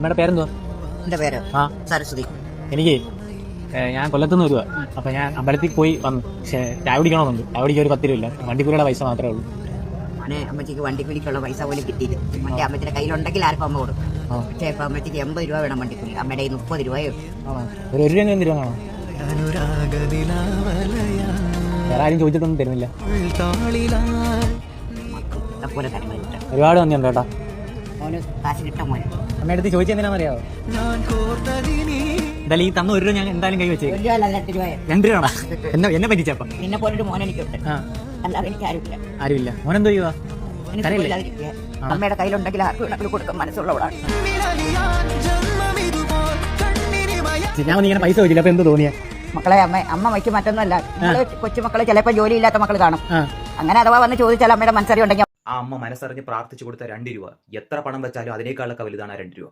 അമ്മയുടെ പേരെന്തുവാ? എന്റെ പേര് ആ സരസ്വതി. എനിക്ക് ഞാൻ കൊല്ലത്തുനിന്ന് വരുവാ. അപ്പൊ ഞാൻ അമ്പലത്തിൽ പോയി വന്നു. പക്ഷേ ചായ കുടിക്കണമെന്നുണ്ട്. ചായ കുടിക്കാൻ ഒരു 10 രൂപ ഇല്ല. വണ്ടിക്കൂലിയുടെ പൈസ മാത്രമേ ഉള്ളൂ. മോനെ അമ്മച്ചിക്ക് വണ്ടിക്കൂലിക്കുള്ള പൈസ പോലും കിട്ടിയില്ല. മറ്റേ അമ്മച്ചിയുടെ കയ്യിലുണ്ടെങ്കിൽ ആർക്കും അമ്മ കൊടുക്കും. പക്ഷേ ഇപ്പൊ അമ്മച്ചിക്ക് 80 രൂപ വേണം വണ്ടിക്കൂലി. അമ്മയുടെ 30 രൂപയോ. ഒരു രൂപ എന്ത് രൂപ കാണോ? വേറെ ആരും ചോദിച്ചിട്ടൊന്നും തരുന്നില്ല. പോലെ തരുന്നത് കിട്ടും. ഒരുപാട് നന്ദിയുണ്ട് കേട്ടോ. മോന് കാശ് കിട്ടും മോനെ. അമ്മയുടെ അടുത്ത് ചോദിച്ചെന്തിനാണെന്നറിയാവോ? എന്തായാലും ഈ തന്ന 1 രൂപ ഞാൻ എന്തായാലും കൈ വെച്ചേ. 1 രൂപ അല്ല 2 രൂപ. 2 രൂപ എന്നെ പറ്റിച്ചപ്പം. നിന്നെ പോലൊരു മോൻ എനിക്കുണ്ട്. അല്ലാതെ എനിക്ക് ആരുമില്ല. ആരുമില്ല. മോനെന്തോ ചെയ്യുവാ? അമ്മയുടെ കയ്യിലുണ്ടെങ്കിൽ ആർക്കും വേണമെങ്കിലും കൊടുക്കാൻ മനസ്സുള്ളവളാണ്. ഞാൻ ഇങ്ങനെ പൈസ ചോദിച്ചില്ല. അപ്പൊ എന്ത് തോന്നിയാ? മക്കളെ അമ്മ വയ്ക്കും മറ്റൊന്നുമല്ല. കൊച്ചുമക്കളെ ചിലപ്പോൾ ജോലിയില്ലാത്ത മക്കൾ കാണും. അങ്ങനെ അഥവാ വന്ന് ചോദിച്ചാൽ അമ്മയുടെ മനസ്സറി ഉണ്ടെങ്കിൽ ആ അമ്മ മനസ്സറിഞ്ഞ് പ്രാർത്ഥിച്ചു കൊടുത്ത 2 രൂപ എത്ര പണം വെച്ചാലും അതിനേക്കാളൊക്കെ വലുതാണ് ആ 2 രൂപ.